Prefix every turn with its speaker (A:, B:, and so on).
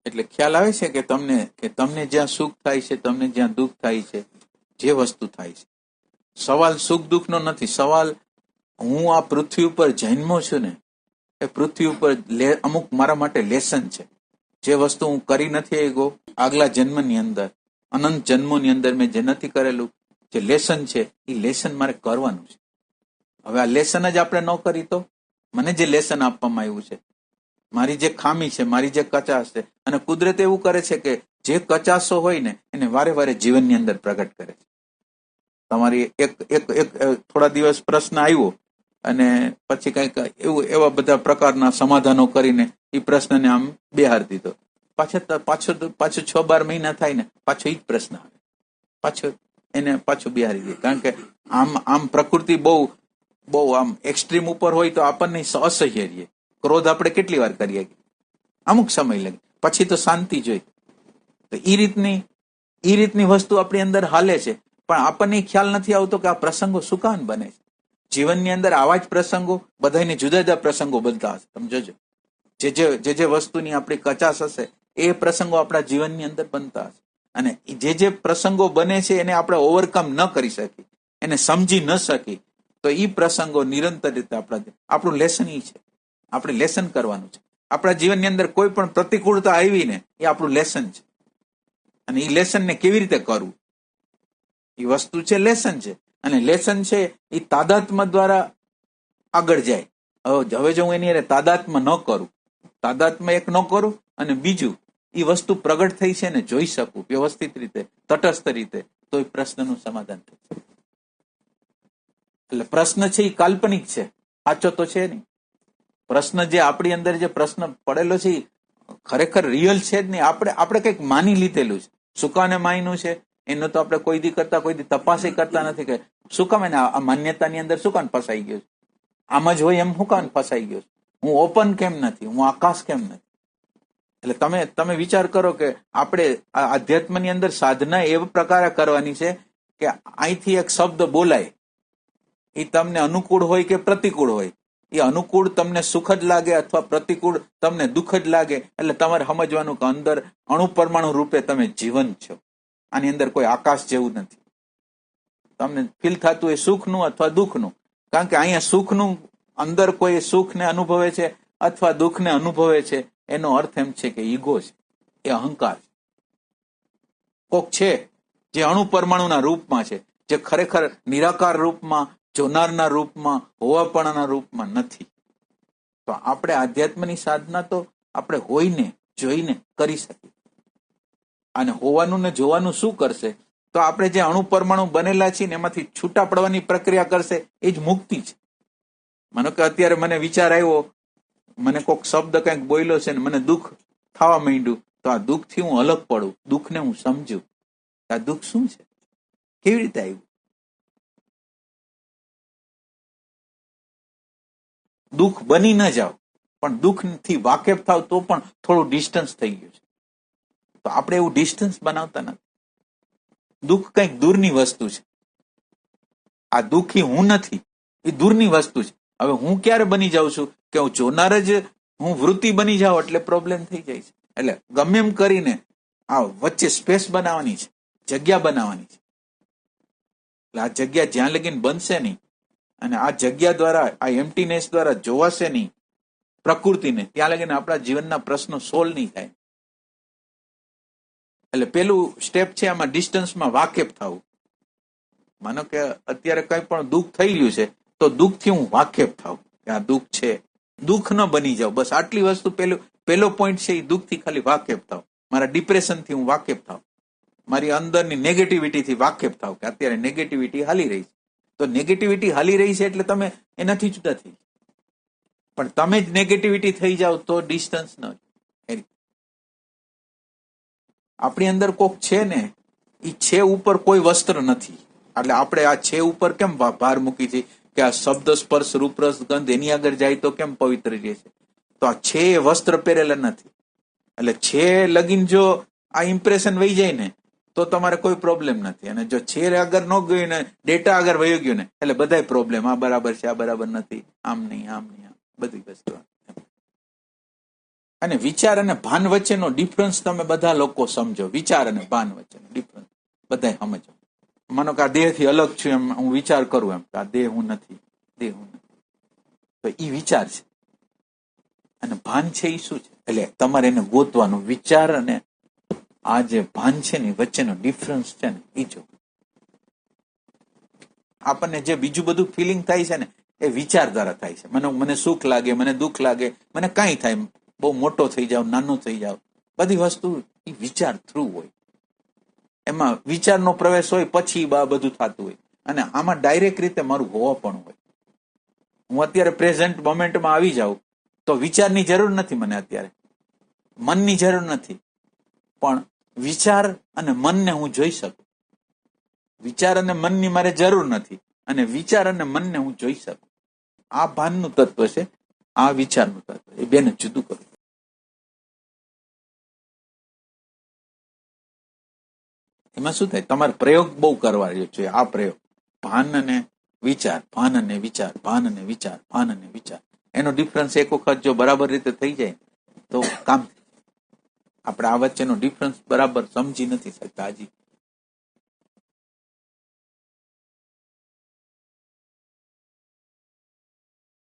A: એટલે ખ્યાલ આવે છે કે તમને જ્યાં સુખ થાય છે, તમને જ્યાં દુઃખ થાય છે, જે વસ્તુ થાય છે, સવાલ સુખ દુઃખનો નથી. સવાલ હું આ પૃથ્વી ઉપર જન્મો છું ને, એ પૃથ્વી ઉપર અમુક મારા માટે લેસન છે. જે વસ્તુ હું કરી નથી ગયો આગલા જન્મની અંદર, અનંત જન્મોની અંદર મેં જે નથી કરેલું, જે લેસન છે એ લેસન મારે કરવાનું છે. હવે આ લેસન જ આપણે ન કરી તો મને જે લેસન આપવામાં આવ્યું છે, મારી જે ખામી છે, મારી જે કચાશ છે, અને કુદરત એવું કરે છે કે જે કચાશો હોય ને એને વારે વારે જીવનની અંદર પ્રગટ કરે છે. તમારી એક થોડા દિવસ પ્રશ્ન આવ્યો અને પછી કઈક એવા બધા પ્રકારના સમાધાનો કરીને એ પ્રશ્નને આમ બેહાર દીધો. પાછો 6-12 મહિના થાય ને પાછો એ જ પ્રશ્ન આવે, પાછો બિહારી દે. કારણ કે આમ પ્રકૃતિ બહુ આમ એક્સ્ટ્રીમ ઉપર હોય તો આપણને અસહ્ય રહીએ. ક્રોધ આપણે કેટલી વાર કરીએ, અમુક સમય લાગે, પછી તો શાંતિ જોઈ. તો એ રીતની વસ્તુ આપણી અંદર હાલે છે, પણ આપણને ખ્યાલ નથી આવતો કે આ પ્રસંગો શું કામ બને છે. જીવનની અંદર આવા જ પ્રસંગો, બધાને જુદા જુદા પ્રસંગો બનતા હશે. તમે જોજો, જે વસ્તુની આપણી કચાશ હશે એ પ્રસંગો આપણા જીવનની અંદર બનતા હશે. અને જે પ્રસંગો બને છે એને આપણે ઓવરકમ ન કરી શકી, એને સમજી ન શકી, તો એ પ્રસંગો નિરંતર રીતે આપણું લેસન એ છે. આપણે લેસન કરવાનું છે. આપણા જીવનની અંદર કોઈ પણ પ્રતિકૂળતા આવી ને એ આપણું લેસન છે. અને એ લેસનને કેવી રીતે કરવું, એ વસ્તુ છે લેસન છે. અને લેસન છે એ તાદાત્મ્ય દ્વારા આગળ જાય. હવે જો હું એની તાદાત્મ્ય ન કરું, તાદાત્મ્ય એક ન કરું, અને બીજું એ વસ્તુ પ્રગટ થઈ છે ને જોઈ શકું વ્યવસ્થિત રીતે, તટસ્થ રીતે, તો એ પ્રશ્નનું સમાધાન થશે. એટલે પ્રશ્ન છે એ કાલ્પનિક છે, સાચો તો છે નહીં. પ્રશ્ન જે આપણી અંદર જે પ્રશ્ન પડેલો છે એ ખરેખર રિયલ છે જ નહીં. આપણે કંઈક માની લીધેલું છે, સુકાને માન્યું છે. એનો તો આપણે કોઈ દી તપાસ કરતા નથી કે શું કામ એને આ માન્યતાની અંદર શું કામ ફસાઈ ગયો છે. આમ જ હોય એમ શું કામ ફસાઈ ગયો છે. હું ઓપન કેમ નથી, હું આકાશ કેમ નથી. એટલે તમે વિચાર કરો કે આપણે આધ્યાત્મની અંદર સાધના એવા પ્રકારે કરવાની છે કે અહીંથી એક શબ્દ બોલાય, એ તમને અનુકૂળ હોય કે પ્રતિકૂળ હોય, એ અનુકૂળ તમને સુખદ લાગે અથવા પ્રતિકૂળ તમને દુઃખદ લાગે, એટલે તમારે સમજવાનું કે અંદર અણુ પરમાણુ રૂપે તમે જીવંત છો. આની અંદર કોઈ આકાશ જેવું નથી. તમને ફીલ થતું એ સુખનું અથવા દુઃખનું. કારણ કે અહીંયા સુખનું અંદર કોઈ સુખને અનુભવે છે અથવા દુઃખને અનુભવે છે, એનો અર્થ એમ છે કે ઈગો છે, એ અહંકાર છે. કોક છે જે અણુ પરમાણુના રૂપમાં છે, જે ખરેખર નિરાકાર રૂપમાં, જોનારના રૂપમાં, હોવાપણાના રૂપમાં નથી. તો આપણે આધ્યાત્મની સાધના તો આપણે હોઈને જોઈને કરી શકીએ. અને હોવાનું ને જોવાનું શું કરશે? તો આપણે જે અણુ પરમાણુ બનેલા છીએ ને એમાંથી છૂટા પડવાની પ્રક્રિયા કરશે, એ જ મુક્તિ છે. માનો કે અત્યારે મને વિચાર આવ્યો, મને કોઈક શબ્દ કંઈક બોલ્યો છે ને મને દુઃખ થવા માંડ્યું, તો આ દુઃખથી હું અલગ પડું, દુઃખને હું સમજુ આ દુઃખ શું છે, કેવી રીતે આવ્યું. દુઃખ બની ન જાવ, પણ દુઃખથી વાકેફ થાવ તો પણ થોડું ડિસ્ટન્સ થઈ ગયું છે. તો આપણે એવું ડિસ્ટન્સ બનાવતા નથી. દુઃખ કંઈક દૂરની વસ્તુ છે. આ દુઃખી હું નથી, એ દૂરની વસ્તુ છે. હવે હું ક્યારે બની જાઉં છું કે હું જોનાર જ હું વૃત્તિ બની જાઉં એટલે પ્રોબ્લેમ થઈ જાય છે. એટલે ગમે એમ કરીને આ વચ્ચે સ્પેસ બનાવવાની છે, જગ્યા બનાવવાની છે. એટલે આ જગ્યા જ્યાં લગીને બનશે નહીં અને આ જગ્યા દ્વારા, આ એમ્પ્ટીનેસ દ્વારા જોવાશે નહીં પ્રકૃતિને, ત્યાં લગીને આપણા જીવનના પ્રશ્નો સોલ્વ નહીં થાય. એટલે પેલું સ્ટેપ છે આમાં ડિસ્ટન્સમાં વાકેફ થવું. માનો કે અત્યારે કંઈ પણ દુઃખ થઈ રહ્યું છે તો દુઃખથી હું વાકેફ થાઉં કે આ દુઃખ છે. દુઃખ ન બની જાવ, બસ આટલી વસ્તુ પેલો પોઈન્ટ છે. એ દુઃખથી ખાલી વાકેફ થાવ. મારા ડિપ્રેશનથી હું વાકેફ થાવ, મારી અંદરની નેગેટિવિટીથી વાકેફ થાવ કે અત્યારે નેગેટિવિટી હાલી રહી છે. તો નેગેટિવિટી હાલી રહી છે એટલે તમે એનાથી જુદા થઈ, પણ તમે જ નેગેટિવિટી થઈ જાવ તો ડિસ્ટન્સ ન. આપણી અંદર કોક છે ને, એ છે ઉપર કોઈ વસ્ત્ર નથી. એટલે આપણે આ છે ઉપર કેમ ભાર મૂકી છે કે આ શબ્દ સ્પર્શ રૂપ રસ ગંધ એની આગળ જાય તો કેમ પવિત્ર રહે છે. તો આ છે એ વસ્ત્ર પહેરેલા નથી. એટલે છે લગીન જો આ ઇમ્પ્રેશન વહી જાય ને તો તમારે કોઈ પ્રોબ્લેમ નથી. અને જો છે આગળ ન ગયું ને, ડેટા આગળ વહી ગયું ને, એટલે બધાય પ્રોબ્લેમ. આ બરાબર છે, આ બરાબર નથી, આમ નહીં, આમ નહીં, આમ બધી વસ્તુ. અને વિચાર અને ભાન વચ્ચેનો ડિફરન્સ તમે બધા લોકો સમજો. વિચાર અને ભાન વચ્ચેનો ડિફરન્સ બધા સમજો. માનો કે આ દેહથી અલગ છું એમ હું વિચાર કરું એમ કે આ દેહ હું નથી, દેહ હું નથી, તો એ વિચાર છે. અને ભાન છે એ શું છે? એટલે તમારે એને ગોતવાનું. વિચાર અને આ જે ભાન છે ને વચ્ચેનો ડિફરન્સ છે ને એ જો. આપણને જે બીજું બધું ફિલિંગ થાય છે ને એ વિચાર દ્વારા થાય છે. મને સુખ લાગે, મને દુઃખ લાગે, મને કાંઈ થાય, બહુ મોટો થઈ જાવ, નાનો થઈ જાવ, બધી વસ્તુ એ વિચાર થ્રુ હોય. એમાં વિચારનો પ્રવેશ હોય પછી બધું થતું હોય. અને આમાં ડાયરેક્ટ રીતે મારું હોવા પણ હોય. હું અત્યારે પ્રેઝન્ટ મોમેન્ટમાં આવી જાઉં તો વિચારની જરૂર નથી મને, અત્યારે મનની જરૂર નથી, પણ વિચાર અને મનને હું જોઈ શકું. વિચાર અને મનની મારે જરૂર નથી, અને વિચાર અને મનને હું જોઈ શકું. આ ભાનનું તત્વ છે, આ વિચારનું તત્વ. એ બેને જુદું કરું. એમાં શું થાય? તમારે પ્રયોગ બહુ કરવા જોઈએ. આ પ્રયોગ ભાન અને વિચાર, ભાન અને વિચાર, ભાન અને વિચાર, ભાન અને વિચાર, એનો ડિફરન્સ એક વખત જો બરાબર રીતે થઈ જાય તો કામ. આપણે આ વચ્ચેનો ડિફરન્સ બરાબર સમજી નથી શકતા હજી.